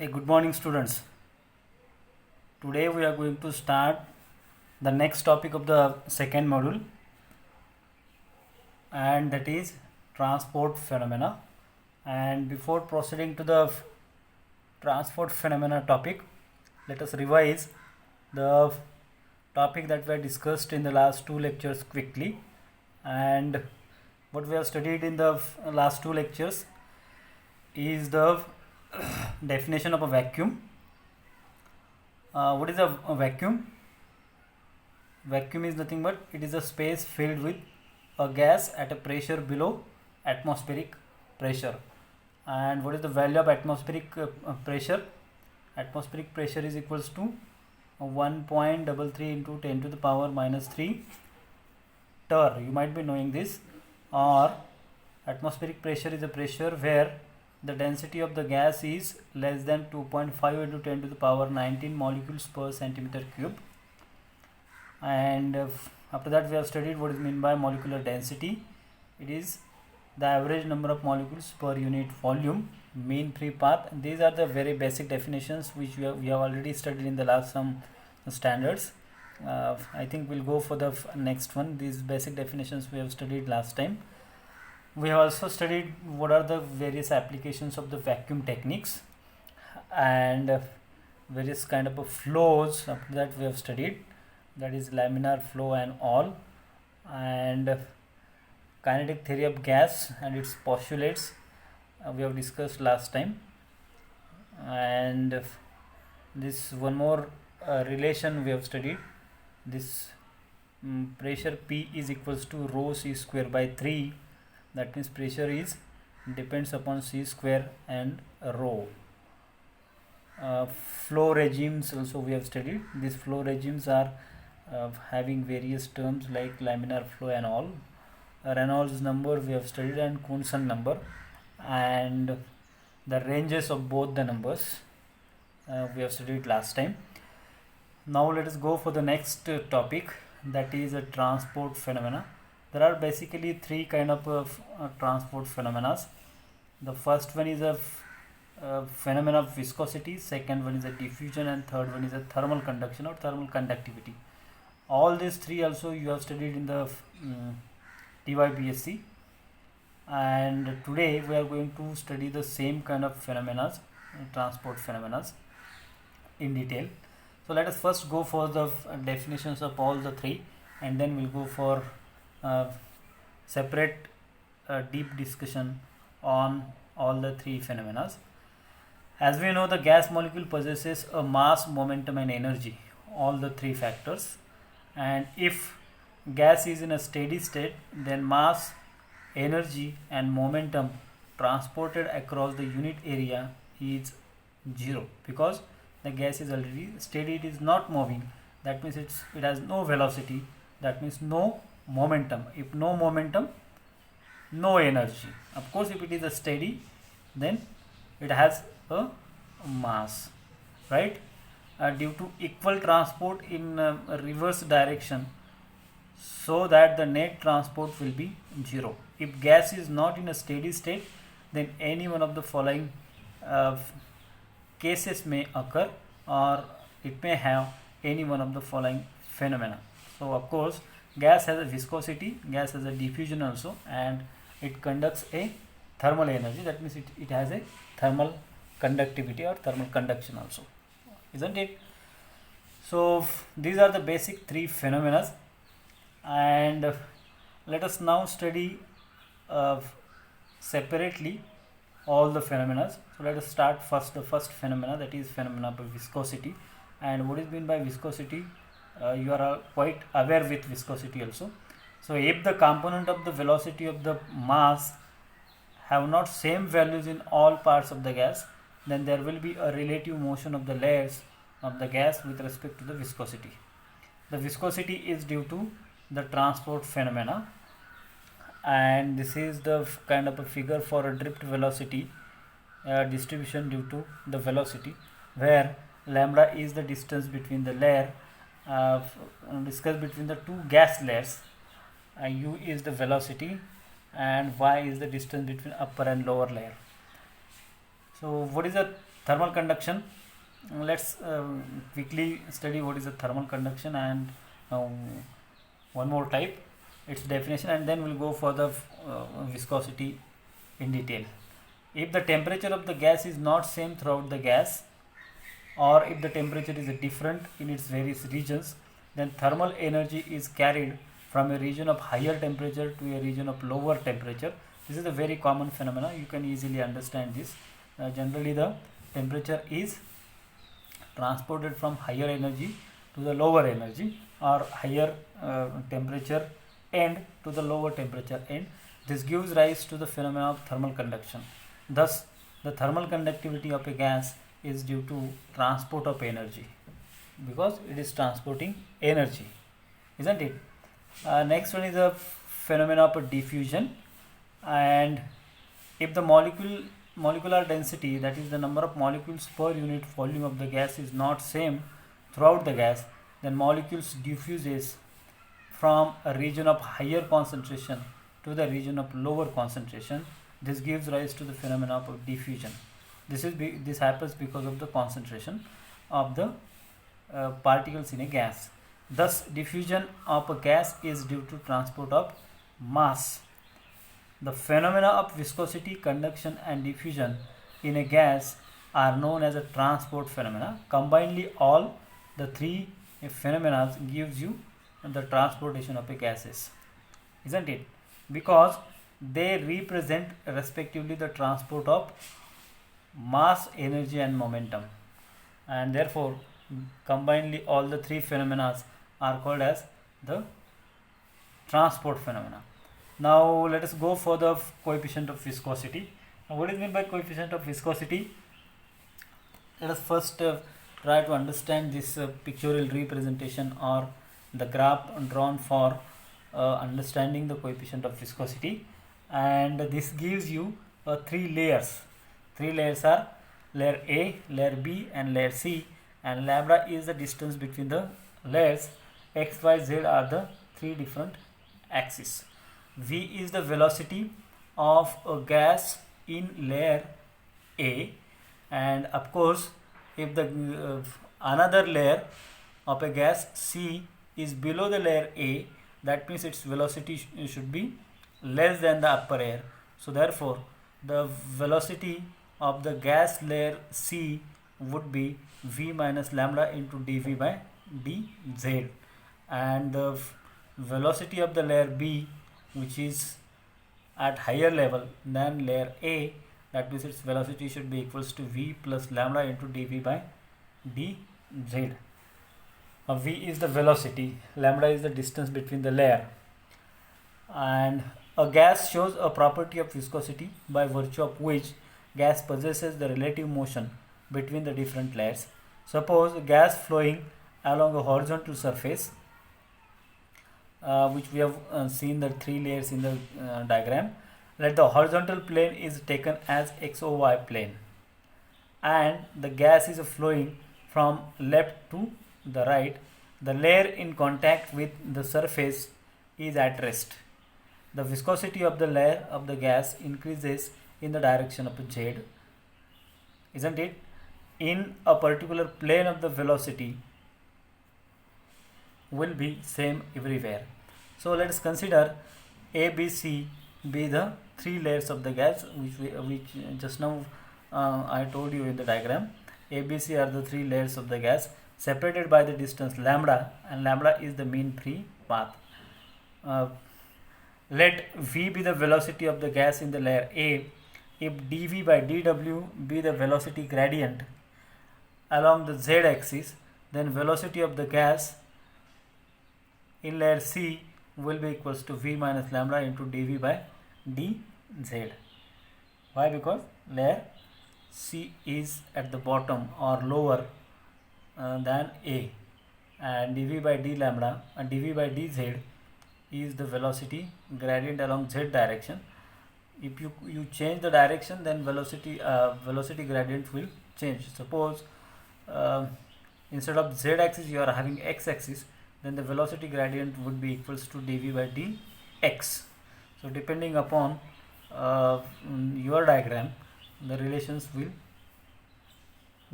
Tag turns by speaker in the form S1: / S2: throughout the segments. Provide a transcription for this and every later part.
S1: Good morning, students. Today we are going to start the next topic of the second module, and that is transport phenomena. And before proceeding to the transport phenomena topic, let us revise the topic that we discussed in the last two lectures quickly. And what we have studied in the last two lectures is the definition of a vacuum. What is a vacuum? Vacuum is nothing but it is a space filled with a gas at a pressure below atmospheric pressure. And what is the value of atmospheric pressure? Atmospheric pressure is equals to 1.33 into 10 to the power minus 3 torr. You might be knowing this. Or atmospheric pressure is a pressure where the density of the gas is less than 2.5 into 10 to the power 19 molecules per centimeter cube. And after that we have studied what is meant by molecular density. It is the average number of molecules per unit volume, mean free path. These are the very basic definitions which we have already studied in the last some standards. I think we'll go for the next one. These basic definitions we have studied last time. We have also studied what are the various applications of the vacuum techniques and various kind of flows. After that we have studied, that is laminar flow and all, and kinetic theory of gas and its postulates we have discussed last time. And this one more relation we have studied, this pressure P is equals to rho C square by 3. That means pressure is depends upon C square and rho. Flow regimes also we have studied. These flow regimes are having various terms like laminar flow and all. Reynolds number we have studied and Coulson number, and the ranges of both the numbers we have studied last time. Now let us go for the next topic, that is a transport phenomena. There are basically three kind of transport phenomena. The first one is a phenomena of viscosity, second one is a diffusion, and third one is a thermal conduction or thermal conductivity. All these three also you have studied in the TYBSc, and today we are going to study the same kind of phenomena, transport phenomena, in detail. So let us first go for the definitions of all the three, and then we'll go for separate deep discussion on all the three phenomena. As we know, the gas molecule possesses a mass, momentum and energy, all the three factors. And if gas is in a steady state, then mass, energy and momentum transported across the unit area is 0, because the gas is already steady, it is not moving. That means it has no velocity, that means no momentum. If no momentum, no energy. Of course, if it is a steady, then it has a mass, right? Due to equal transport in reverse direction, so that the net transport will be 0. If gas is not in a steady state, then any one of the following cases may occur, or it may have any one of the following phenomena. So of course, gas has a viscosity, gas has a diffusion also, and it conducts a thermal energy. That means it has a thermal conductivity or thermal conduction also, isn't it? So these are the basic three phenomena, and let us now study separately all the phenomena. So let us start first the first phenomena, that is phenomena of viscosity. And what is meant by viscosity? You are quite aware with viscosity also. So if the component of the velocity of the mass have not same values in all parts of the gas, then there will be a relative motion of the layers of the gas with respect to the viscosity. The viscosity is due to the transport phenomena, and this is the kind of a figure for a drift velocity distribution due to the velocity, where lambda is the distance between the layer discussed between the two gas layers, u is the velocity, and y is the distance between upper and lower layer. So what is the Thermal conduction. Let's quickly study what is the thermal conduction and one more type, its definition, and then we'll go for the viscosity in detail. If the temperature of the gas is not same throughout the gas, or if the temperature is different in its various regions, then thermal energy is carried from a region of higher temperature to a region of lower temperature. This is a very common phenomena. You can easily understand this. Generally, the temperature is transported from higher energy to the lower energy, or higher temperature end to the lower temperature end. This gives rise to the phenomena of thermal conduction. Thus, the thermal conductivity of a gas is due to transport of energy, because it is transporting energy, isn't it? Next one is the phenomena of diffusion. And if the molecular density, that is the number of molecules per unit volume of the gas, is not same throughout the gas, then molecules diffuses from a region of higher concentration to the region of lower concentration. This gives rise to the phenomena of diffusion. This happens because of the concentration of the particles in a gas. Thus, diffusion of a gas is due to transport of mass. The phenomena of viscosity, conduction and diffusion in a gas are known as a transport phenomena. Combinedly, all the three phenomena gives you the transportation of a gases, isn't it? Because they represent respectively the transport of mass, energy and momentum, and therefore combinedly all the three phenomena are called as the transport phenomena. Now let us go for the coefficient of viscosity. Now, what is meant by coefficient of viscosity? Let us first try to understand this pictorial representation, or the graph drawn for understanding the coefficient of viscosity. And this gives you three layers. Three layers are layer A, layer B and layer C, and lambda is the distance between the layers. X, Y, Z are the three different axes. V is the velocity of a gas in layer A, and of course if the another layer of a gas C is below the layer A, that means its velocity should be less than the upper air. So therefore the velocity of the gas layer C would be V minus lambda into dV by dz, and the velocity of the layer B, which is at higher level than layer A, that means its velocity should be equals to V plus lambda into dV by dz. V is the velocity, lambda is the distance between the layer, and a gas shows a property of viscosity by virtue of which gas possesses the relative motion between the different layers. Suppose a gas flowing along a horizontal surface, which we have seen the three layers in the diagram. Let the horizontal plane is taken as XOY plane, and the gas is flowing from left to the right. The layer in contact with the surface is at rest. The viscosity of the layer of the gas increases in the direction of Z, isn't it? In a particular plane of the velocity will be same everywhere. So let us consider A, B, C be the three layers of the gas, which just now I told you in the diagram. A, B, C are the three layers of the gas separated by the distance lambda, and lambda is the mean free path. Let V be the velocity of the gas in the layer A. If dV by dW be the velocity gradient along the Z axis, then velocity of the gas in layer C will be equals to V minus lambda into dV by dz. Why? Because layer C is at the bottom or lower than A, and dV by d lambda and dV by dz is the velocity gradient along Z direction. If you change the direction, then velocity gradient will change. Suppose instead of Z axis you are having X axis, then the velocity gradient would be equals to dV by dx. So depending upon your diagram, the relations will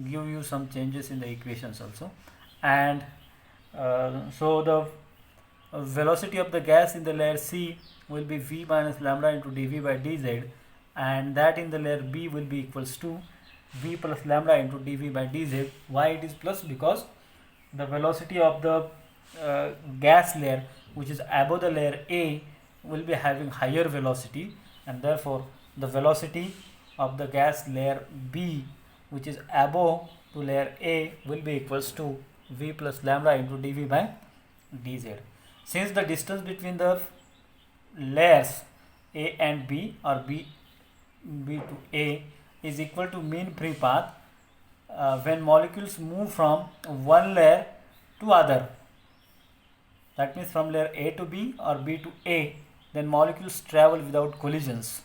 S1: give you some changes in the equations also. And so the velocity of the gas in the layer C will be v minus lambda into dv by dz, and that in the layer B will be equals to v plus lambda into dv by dz. Why it is plus? Because the velocity of the gas layer which is above the layer A will be having higher velocity, and therefore the velocity of the gas layer B which is above to layer A will be equals to v plus lambda into dv by dz. Since the distance between the layers A and B, or B to A, is equal to mean free path when molecules move from one layer to other, that means from layer A to B or B to A, then molecules travel without collisions.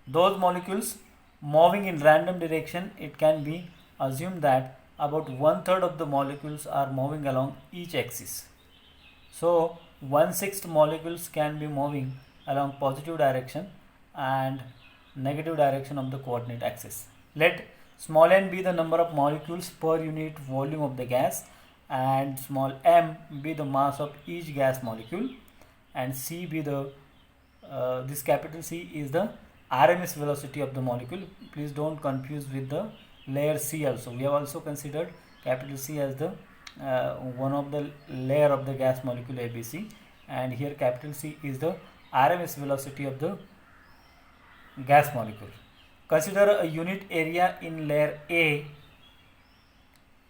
S1: Those molecules moving in random direction, it can be assumed that about 1/3 of the molecules are moving along each axis. So 1/6 molecules can be moving along positive direction and negative direction of the coordinate axis. Let small n be the number of molecules per unit volume of the gas, and small m be the mass of each gas molecule, and c be the this capital C is the RMS velocity of the molecule. Please don't confuse with the layer C also. We have also considered capital C as the one of the layer of the gas molecule ABC, and here capital C is the RMS velocity of the gas molecule. Consider a unit area in layer A,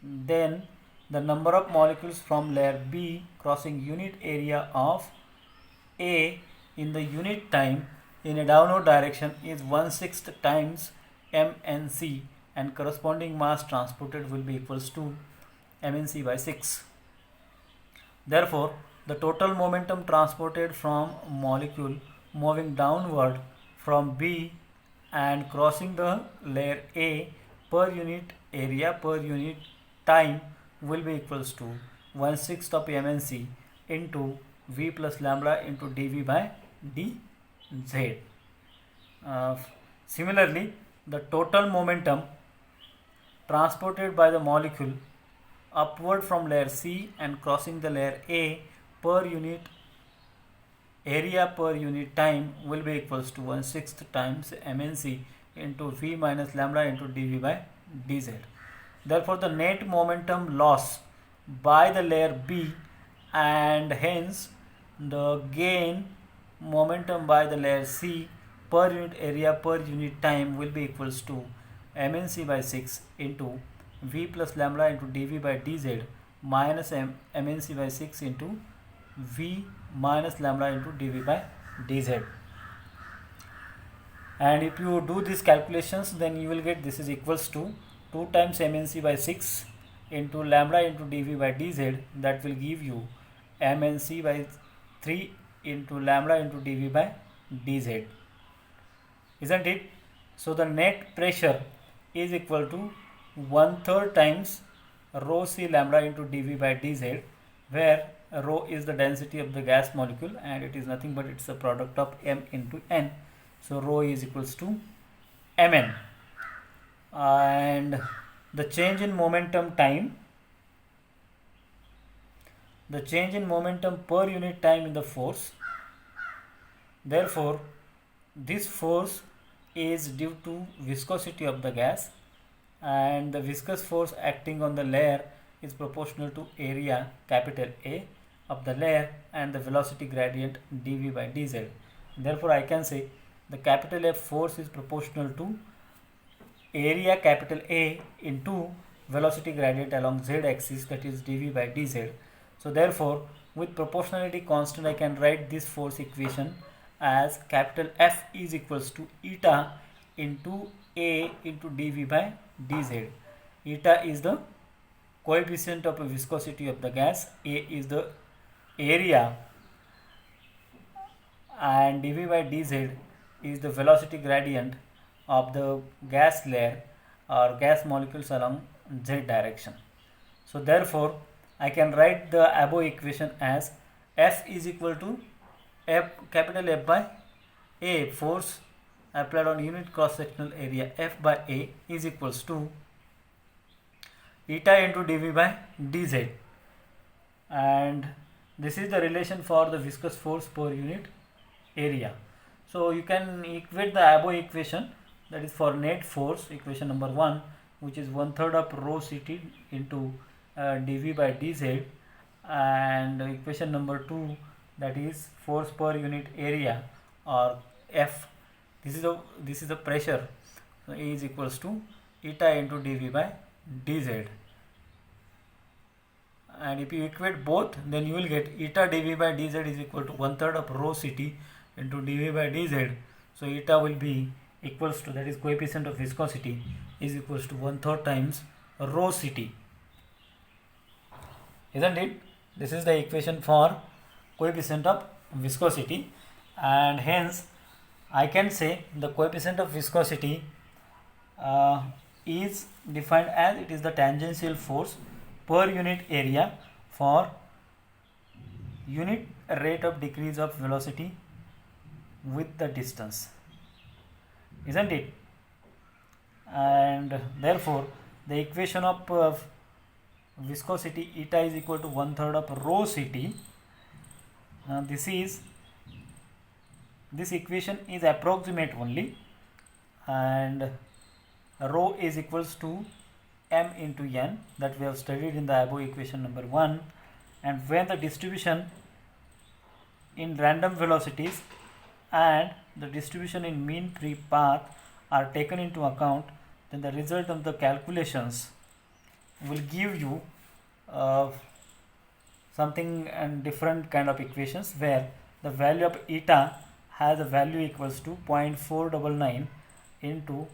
S1: then the number of molecules from layer B crossing unit area of A in the unit time in a downward direction is 1/6 times mnc, and corresponding mass transported will be equals to mnc by 6. Therefore, the total momentum transported from molecule moving downward from B and crossing the layer A per unit area per unit time will be equals to 1/6 of mnc into v plus lambda into dv by dz. Similarly, the total momentum transported by the molecule upward from layer C and crossing the layer A per unit area per unit time will be equals to 1/6 times mnc into v minus lambda into dv by dz. Therefore, the net momentum loss by the layer B, and hence the gain momentum by the layer C per unit area per unit time will be equals to mnc by 6 into v plus lambda into dv by dz minus mnc by 6 into v minus lambda into dv by dz. And if you do these calculations, then you will get this is equals to 2 times mnc by 6 into lambda into dv by dz, that will give you mnc by 3 into lambda into dv by dz, isn't it? So the net pressure is equal to 1/3 times rho c lambda into dv by dz, where rho is the density of the gas molecule and it is nothing but it's a product of m into n. So rho is equals to mn, and the change in momentum time, the change in momentum per unit time in the force. Therefore, this force is due to viscosity of the gas, and the viscous force acting on the layer is proportional to area capital A of the layer and the velocity gradient dv by dz. Therefore, I can say the capital F force is proportional to area capital A into velocity gradient along z axis, that is dv by dz. So therefore, with proportionality constant, I can write this force equation as capital F is equals to eta into A into dv by dz. Eta is the coefficient of viscosity of the gas, A is the area, and dv by dz is the velocity gradient of the gas layer or gas molecules along z direction. So therefore, I can write the above equation as F is equal to F capital F by A, force applied on unit cross sectional area F by A is equals to eta into dV by dz, and this is the relation for the viscous force per unit area. So you can equate the above equation, that is for net force, equation number 1, which is 1/3 of rho Ct into dV by dz, and equation number 2, that is force per unit area or F. This is the pressure. So A is equals to eta into dV by dz, and if you equate both, then you will get eta dV by dz is equal to 1/3 of rho Ct into dV by dz. So eta will be equals to, that is coefficient of viscosity, is equals to 1/3 times rho Ct, isn't it? This is the equation for coefficient of viscosity, and hence I can say the coefficient of viscosity is defined as it is the tangential force per unit area for unit rate of decrease of velocity with the distance, isn't it? And therefore the equation of viscosity eta is equal to 1/3 of rho Ct. This equation is approximate only, and rho is equals to m into n, that we have studied in the above equation number 1, and when the distribution in random velocities and the distribution in mean free path are taken into account, then the result of the calculations will give you something and different kind of equations, where the value of eta has a value equals to 0.499 into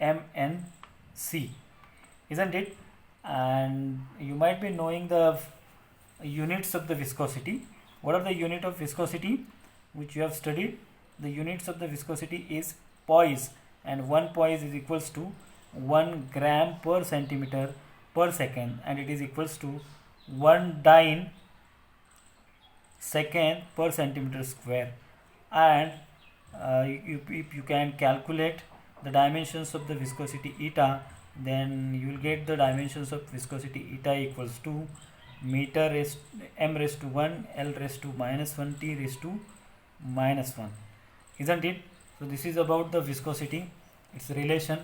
S1: mnc, isn't it? And you might be knowing the units of the viscosity. What are the unit of viscosity which you have studied? The units of the viscosity is poise, and 1 poise is equals to 1 gram per centimeter per second, and it is equals to 1 dyne second per centimeter square. And if you can calculate the dimensions of the viscosity eta, then you will get the dimensions of viscosity eta equals to meter m raised to 1, L raised to -1, T raised to -1, isn't it? So this is about the viscosity, its relation